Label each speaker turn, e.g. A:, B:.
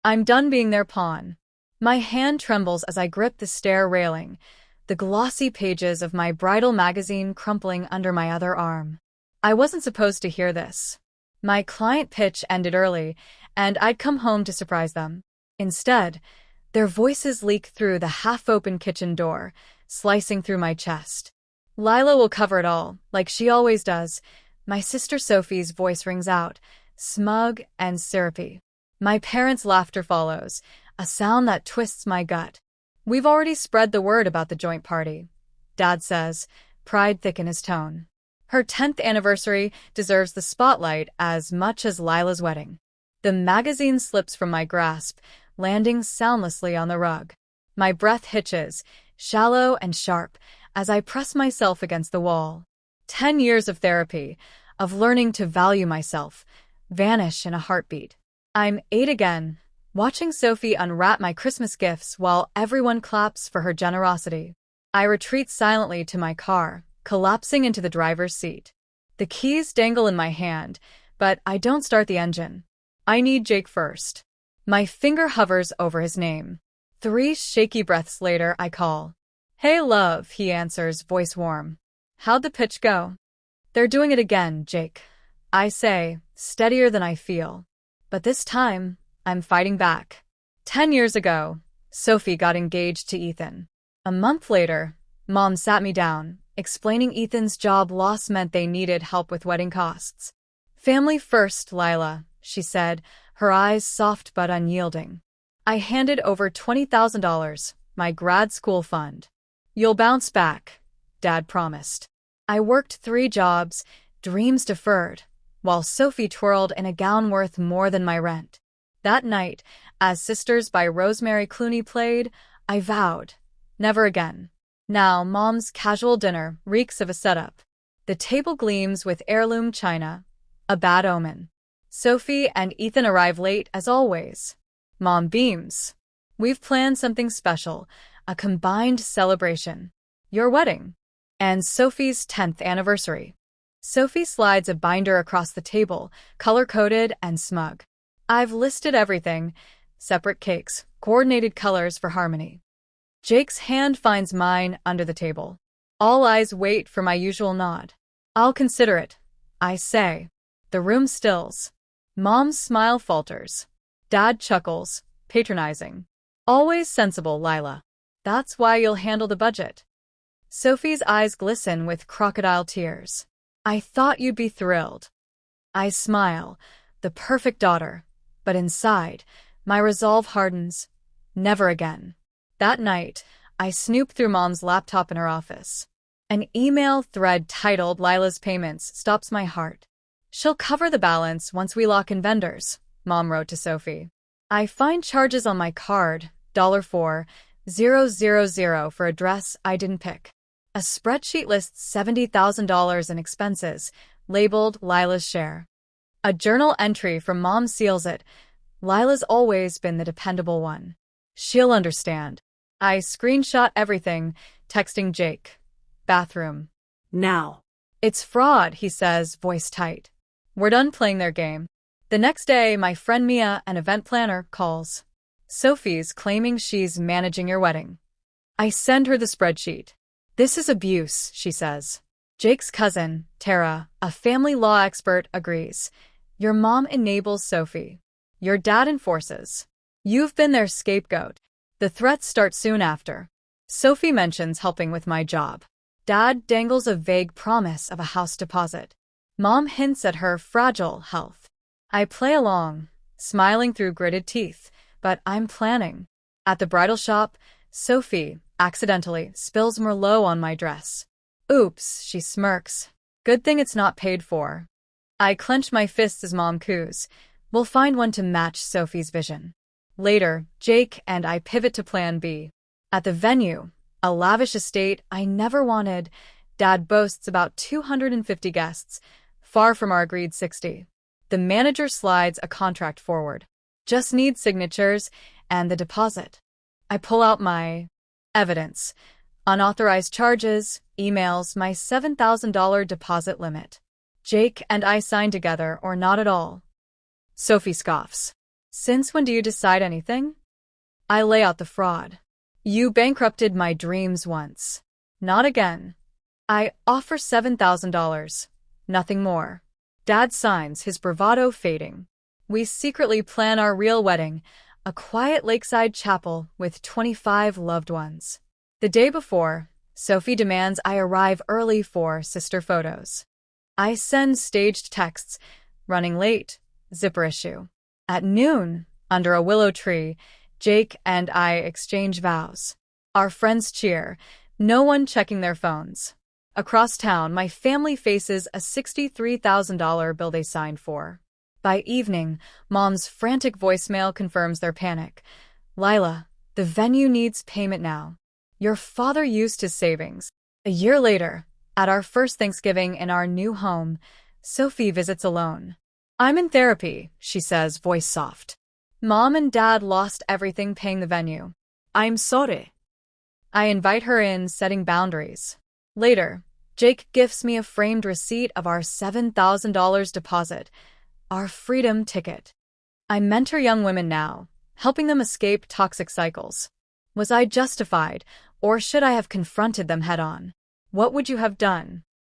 A: I'm done being their pawn. My hand trembles as I grip the stair railing, the glossy pages of my bridal magazine crumpling under my other arm. I wasn't supposed to hear this. My client pitch ended early, and I'd come home to surprise them. Instead, their voices leak through the half-open kitchen door, slicing through my chest. "Lila will cover it all, like she always does." My sister Sophie's voice rings out, smug and syrupy. My parents' laughter follows, a sound that twists my gut. "We've already spread the word about the joint party," Dad says, pride thick in his tone. Her 10th anniversary deserves the spotlight as much as Lila's wedding. The magazine slips from my grasp, landing soundlessly on the rug. My breath hitches, shallow and sharp, as I press myself against the wall. 10 years of therapy, of learning to value myself, vanish in a heartbeat. I'm 8 again, watching Sophie unwrap my Christmas gifts while everyone claps for her generosity. I retreat silently to my car, collapsing into the driver's seat. The keys dangle in my hand, but I don't start the engine. I need Jake first. My finger hovers over his name. 3 shaky breaths later, I call. "Hey, love," he answers, voice warm. "How'd the pitch go?" "They're doing it again, Jake," I say, steadier than I feel. But this time, I'm fighting back. 10 years ago, Sophie got engaged to Ethan. A month later, Mom sat me down, explaining Ethan's job loss meant they needed help with wedding costs. "Family first, Lila," she said, her eyes soft but unyielding. I handed over $20,000, my grad school fund. "You'll bounce back," Dad promised. I worked 3 jobs, dreams deferred, while Sophie twirled in a gown worth more than my rent. That night, as Sisters by Rosemary Clooney played, I vowed, never again. Now, Mom's casual dinner reeks of a setup. The table gleams with heirloom china, a bad omen. Sophie and Ethan arrive late as always. Mom beams. "We've planned something special, a combined celebration. Your wedding. And Sophie's 10th anniversary." Sophie slides a binder across the table, color-coded and smug. "I've listed everything. Separate cakes, coordinated colors for harmony." Jake's hand finds mine under the table. All eyes wait for my usual nod. "I'll consider it," I say. The room stills. Mom's smile falters. Dad chuckles, patronizing. "Always sensible, Lila. That's why you'll handle the budget." Sophie's eyes glisten with crocodile tears. "I thought you'd be thrilled." I smile, the perfect daughter, but inside, my resolve hardens. Never again. That night, I snoop through Mom's laptop in her office. An email thread titled "Lila's Payments" stops my heart. "She'll cover the balance once we lock in vendors," Mom wrote to Sophie. I find charges on my card, $4,000 for a dress I didn't pick. A spreadsheet lists $70,000 in expenses, labeled Lila's share. A journal entry from Mom seals it. "Lila's always been the dependable one. She'll understand." I screenshot everything, texting Jake. "Bathroom. Now." "It's fraud," he says, voice tight. We're done playing their game. The next day, my friend Mia, an event planner, calls. "Sophie's claiming she's managing your wedding." I send her the spreadsheet. "This is abuse," she says. Jake's cousin, Tara, a family law expert, agrees. "Your mom enables Sophie. Your dad enforces. You've been their scapegoat." The threats start soon after. Sophie mentions helping with my job. Dad dangles a vague promise of a house deposit. Mom hints at her fragile health. I play along, smiling through gritted teeth, but I'm planning. At the bridal shop, Sophie accidentally spills Merlot on my dress. "Oops," she smirks. "Good thing it's not paid for." I clench my fists as Mom coos. "We'll find one to match Sophie's vision." Later, Jake and I pivot to Plan B. At the venue, a lavish estate I never wanted, Dad boasts about 250 guests, far from our agreed 60. The manager slides a contract forward. "Just need signatures and the deposit." I pull out my evidence, unauthorized charges, emails, my $7,000 deposit limit. Jake and I sign together or not at all. Sophie scoffs. Since when do you decide anything? I lay out the fraud. You bankrupted my dreams once. Not again. I offer $7,000. Nothing more. Dad signs, his bravado fading. We secretly plan our real wedding, a quiet lakeside chapel with 25 loved ones. The day before, Sophie demands I arrive early for sister photos. I send staged texts, running late, zipper issue. At noon, under a willow tree, Jake and I exchange vows. Our friends cheer, no one checking their phones. Across town, my family faces a $63,000 bill they signed for. By evening, Mom's frantic voicemail confirms their panic. Lila, the venue needs payment now. Your father used his savings. A year later, at our first Thanksgiving in our new home, Sophie visits alone. I'm in therapy, she says, voice soft. Mom and Dad lost everything paying the venue. I'm sorry. I invite her in, setting boundaries. Later, Jake gifts me a framed receipt of our $7,000 deposit, our freedom ticket. I mentor young women now, helping them escape toxic cycles. Was I justified, or should I have confronted them head-on? What would you have done?